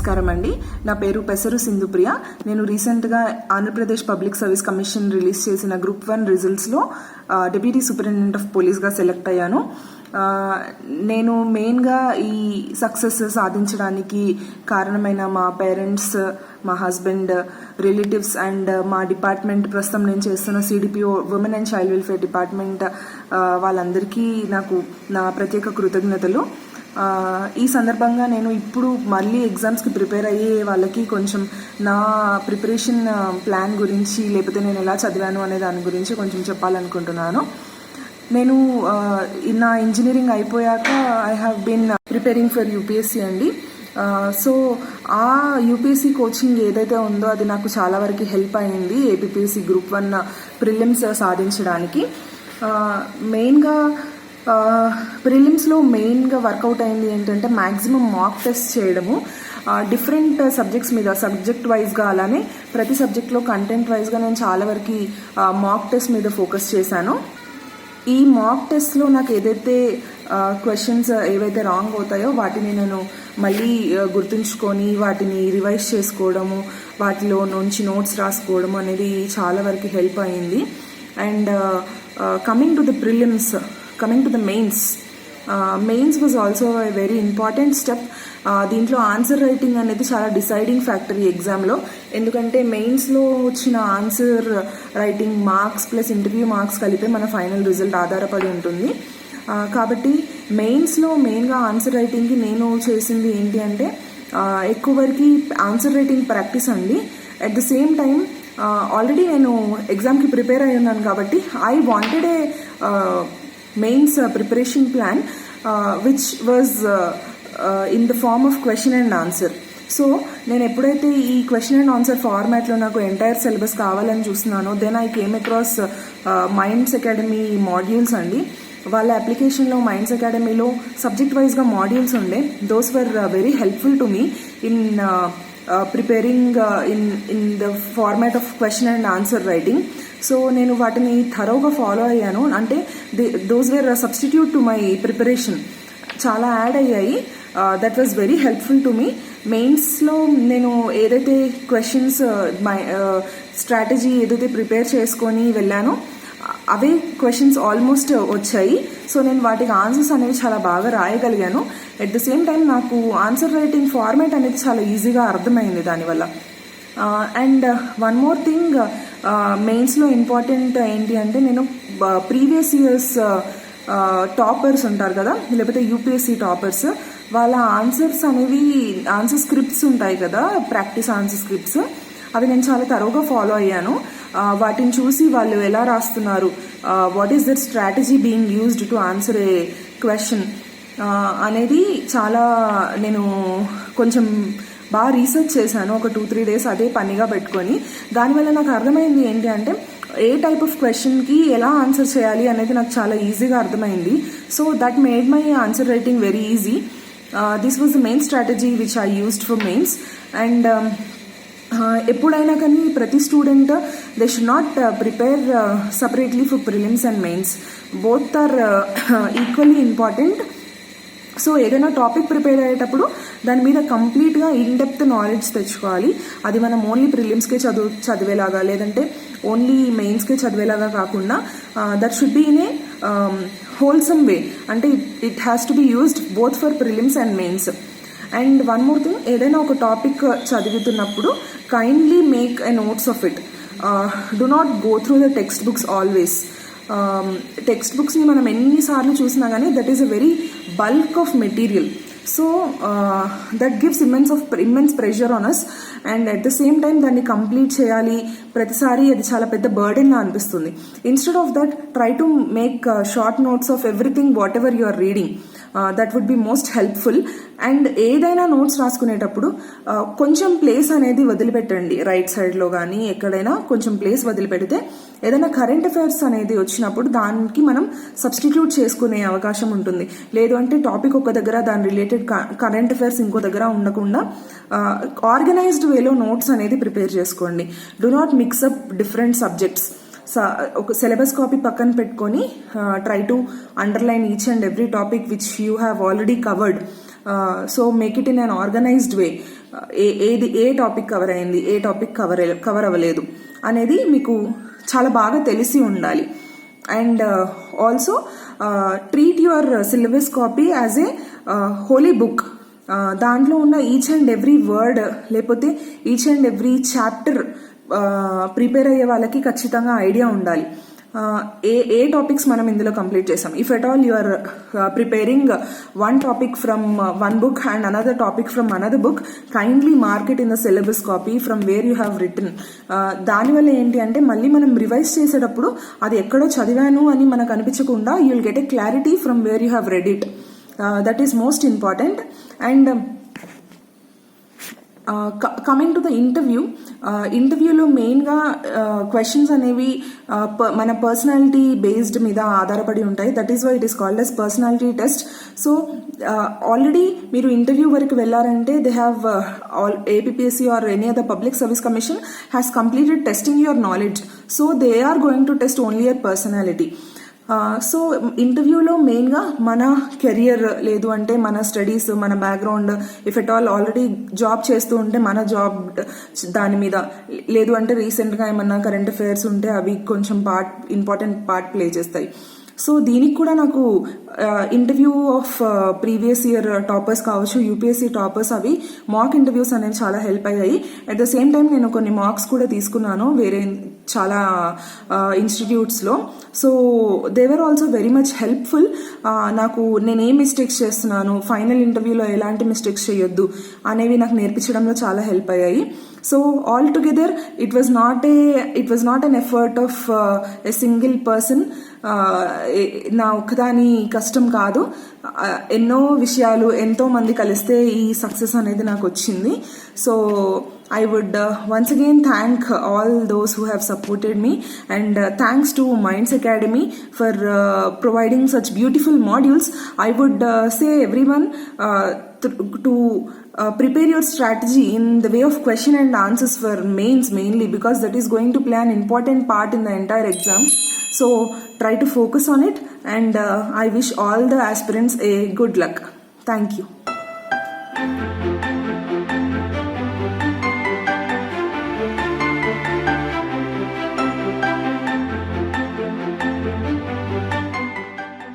నమస్కారం అండి. నా పేరు పెసరు సింధుప్రియ. నేను రీసెంట్గా Andhra Pradesh public service commission release చేసిన గ్రూప్ 1 రిజల్ట్స్లో డిప్యూటీ సూపరింటెండెంట్ ఆఫ్ పోలీస్గా సెలెక్ట్ అయ్యాను. నేను మెయిన్గా ఈ సక్సెస్ సాధించడానికి కారణమైన మా పేరెంట్స్, మా హస్బెండ్, రిలేటివ్స్ అండ్ మా డిపార్ట్మెంట్, ప్రస్తుతం నేను చేస్తున్న CDPO women and child welfare department వాళ్ళందరికీ నాకు నా ప్రత్యేక కృతజ్ఞతలు. ఈ సందర్భంగా నేను ఇప్పుడు మళ్ళీ ఎగ్జామ్స్కి ప్రిపేర్ అయ్యే వాళ్ళకి కొంచెం నా ప్రిపరేషన్ ప్లాన్ గురించి, లేకపోతే నేను ఎలా చదివాను అనే దాని గురించి కొంచెం చెప్పాలనుకుంటున్నాను. నేను నా ఇంజనీరింగ్ అయిపోయాక I have been preparing for UPSC అండి. సో ఆ యూపీఎస్సీ కోచింగ్ ఏదైతే ఉందో అది నాకు చాలా వరకు హెల్ప్ అయింది ఏపీపీఎస్సీ గ్రూప్ 1 ప్రిలిమ్స్ సాధించడానికి. మెయిన్గా ప్రిలిమ్స్లో మెయిన్గా వర్కౌట్ అయింది ఏంటంటే మ్యాక్సిమం మాక్ టెస్ట్ చేయడము, డిఫరెంట్ సబ్జెక్ట్స్ మీద సబ్జెక్ట్ వైజ్గా, అలానే ప్రతి సబ్జెక్ట్లో కంటెంట్ వైజ్గా నేను చాలా వరకు మాక్ టెస్ట్ మీద ఫోకస్ చేశాను. ఈ మాక్ టెస్ట్లో నాకు ఏదైతే క్వశ్చన్స్ ఏవైతే రాంగ్ అవుతాయో వాటిని నేను మళ్ళీ గుర్తుంచుకొని వాటిని రివైజ్ చేసుకోవడము, వాటిలో నుంచి నోట్స్ రాసుకోవడం అనేది చాలా వరకు హెల్ప్ అయింది. And coming to the prelims, coming to the mains was also a very important step. దీంట్లో ఆన్సర్ రైటింగ్ అనేది చాలా డిసైడింగ్ ఫ్యాక్టర్ ఈ ఎగ్జామ్లో. ఎందుకంటే మెయిన్స్లో వచ్చిన answer writing marks plus interview marks కలిపి మన ఫైనల్ రిజల్ట్ ఆధారపడి ఉంటుంది. కాబట్టి మెయిన్స్లో మెయిన్గా ఆన్సర్ రైటింగ్కి నేను చేసింది ఏంటి అంటే ఎక్కువ వరకు ఆన్సర్ రైటింగ్ ప్రాక్టీస్ అండి. At the same time already నేను ఎగ్జామ్కి ప్రిపేర్ అయి ఉన్నాను కాబట్టి I wanted a mains preparation plan which was in the form of question and answer. So నేను ఎప్పుడైతే ఈ క్వశ్చన్ అండ్ ఆన్సర్ ఫార్మాట్లో నాకు ఎంటైర్ సిలబస్ కావాలని చూస్తున్నానో then I came across minds academy modules అండి. వాళ్ళ అప్లికేషన్లో మైండ్స్ అకాడమీలో సబ్జెక్ట్ వైజ్గా మాడ్యూల్స్ ఉండే. Those were very helpful to me in preparing in the format of question and answer writing. So నేను వాటిని థరోగా ఫాలో అయ్యాను. అంటే those were substitute to my preparation, చాలా యాడ్ అయ్యాయి. That was very helpful to me. మెయిన్స్లో నేను ఏదైతే క్వశ్చన్స్ మై స్ట్రాటజీ ఏదైతే ప్రిపేర్ చేసుకొని వెళ్ళానో అవే క్వశ్చన్స్ ఆల్మోస్ట్ వచ్చాయి. సో నేను వాటికి ఆన్సర్స్ అనేవి చాలా బాగా రాయగలిగాను. ఎట్ ద సేమ్ టైం నాకు ఆన్సర్ రైటింగ్ ఫార్మాట్ అనేది చాలా ఈజీగా అర్థమైంది దానివల్ల. అండ్ వన్ మోర్ థింగ్, మెయిన్స్లో ఇంపార్టెంట్ ఏంటి అంటే నేను ప్రీవియస్ ఇయర్స్ టాపర్స్ ఉంటారు కదా, లేకపోతే యూపీఎస్సీ టాపర్స్, వాళ్ళ ఆన్సర్స్ అనేవి ఆన్సర్ స్క్రిప్ట్స్ ఉంటాయి కదా, ప్రాక్టీస్ ఆన్సర్ స్క్రిప్ట్స్, అవి నేను చాలా తరోగా ఫాలో అయ్యాను. వాటిని చూసి వాళ్ళు ఎలా రాస్తున్నారు, what is their strategy being used to answer a question అనేది చాలా నేను కొంచెం బాగా రీసెర్చ్ చేశాను. ఒక 2-3 డేస్ అదే పనిగా పెట్టుకొని. దానివల్ల నాకు అర్థమైంది ఏంటి అంటే ఏ టైప్ ఆఫ్ క్వశ్చన్కి ఎలా ఆన్సర్ చేయాలి అనేది నాకు చాలా ఈజీగా అర్థమైంది. So that made my answer writing very easy. This was the main strategy which I used for mains. And ఎప్పుడైనా కానీ ప్రతి student they should not prepare separately for prelims and mains. Both are equally important. So ఏదైనా topic prepare అయ్యేటప్పుడు దాని మీద కంప్లీట్గా in depth knowledge తెచ్చుకోవాలి. అది మనం ఓన్లీ ప్రిలిమ్స్కే చదివేలాగా, లేదంటే ఓన్లీ మెయిన్స్కే చదివేలాగా కాకుండా that should be in a wholesome way. అంటే it has to be used both for prelims and mains. And one more thing, ఏదైనా ఒక టాపిక్ చదువుతున్నప్పుడు kindly make a notes of it. Do not go through the text books always. Text బుక్స్ని మనం ఎన్నిసార్లు చూసినా కానీ that is a very bulk of material. So that gives immense pressure on us. And at the same time దాన్ని complete చేయాలి ప్రతిసారి, అది చాలా పెద్ద బర్డెన్లా అనిపిస్తుంది. Instead of that try to make short notes of everything whatever you are reading. That would be most helpful. And ఏదైనా notes రాసుకునేటప్పుడు కొంచెం ప్లేస్ అనేది వదిలిపెట్టండి. రైట్ సైడ్లో కానీ ఎక్కడైనా కొంచెం ప్లేస్ వదిలిపెడితే ఏదైనా కరెంట్ అఫైర్స్ అనేది వచ్చినప్పుడు దానికి మనం సబ్స్టిట్యూట్ చేసుకునే అవకాశం ఉంటుంది. లేదు అంటే టాపిక్ ఒక దగ్గర, దాని రిలేటెడ్ కరెంట్ అఫైర్స్ ఇంకో దగ్గర ఉండకుండా ఆర్గనైజ్డ్ వేలో నోట్స్ అనేది ప్రిపేర్ చేసుకోండి. Do not mix up different subjects. ఒక సిలబస్ కాపీ పక్కన పెట్టుకొని try to underline each and every topic which you have already covered. So make it in an organised way. ఏ టాపిక్ కవర్ అయింది, ఏ topic cover అవ్వలేదు అనేది మీకు చాలా బాగా తెలిసి ఉండాలి. And also treat your syllabus copy as a holy book. దాంట్లో ఉన్న ఈచ్ అండ్ ఎవ్రీ వర్డ్ లేకపోతే each and every chapter prepare అయ్యే వాళ్ళకి ఖచ్చితంగా ఐడియా ఉండాలి. ఏ టాపిక్స్ మనం ఇందులో కంప్లీట్ చేసాం. If at all you are preparing one topic from one book and another topic from another book, kindly mark it in the syllabus copy from where you have written. దానివల్ల ఏంటి అంటే మళ్ళీ మనం రివైజ్ చేసేటప్పుడు అది ఎక్కడో చదివాను అని మనకు అనిపించకుండా you will get a clarity from where you have read it. That is most important. And coming to the ఇంటర్వ్యూలో మెయిన్గా క్వశ్చన్స్ అనేవి మన పర్సనాలిటీ బేస్డ్ మీద ఆధారపడి ఉంటాయి. That is why it is called as personality test. So already మీరు interview వరకు వెళ్ళారంటే they have APPSC or any other public service commission has completed testing your knowledge. So they are going to test only your personality. So ఇంటర్వ్యూలో మెయిన్గా మన career లేదు అంటే మన studies, మన background, if at all already job చేస్తూ ఉంటే మన జాబ్ దాని మీద, లేదు అంటే రీసెంట్గా ఏమన్నా కరెంట్ అఫైర్స్ ఉంటే అవి కొంచెం ఇంపార్టెంట్ పార్ట్ ప్లే చేస్తాయి. సో దీనికి కూడా నాకు interview of previous year toppers కావచ్చు, UPSC టాపర్స్, అవి మాక్ ఇంటర్వ్యూస్ అనేవి చాలా హెల్ప్ అయ్యాయి. అట్ ద సేమ్ టైం నేను కొన్ని మార్క్స్ కూడా తీసుకున్నాను వేరే చాలా ఇన్స్టిట్యూట్స్లో. So they were also very much helpful. నాకు నేను ఏ మిస్టేక్స్ చేస్తున్నాను, ఫైనల్ ఇంటర్వ్యూలో ఎలాంటి మిస్టేక్స్ చేయొద్దు అనేవి నాకు నేర్పించడంలో చాలా హెల్ప్ అయ్యాయి. So all together it was not an effort of a single person. నా ఒక్కదాని కష్టం కాదు, ఎన్నో విషయాలు, ఎంతో మంది కలిస్తే ఈ సక్సెస్ అనేది నాకు వచ్చింది. So I would once again thank all those who have supported me, and thanks to Minds Academy for providing such beautiful modules. I would say everyone to prepare your strategy in the way of question and answers for mains mainly, because that is going to play an important part in the entire exam. So try to focus on it, and I wish all the aspirants a good luck. Thank you.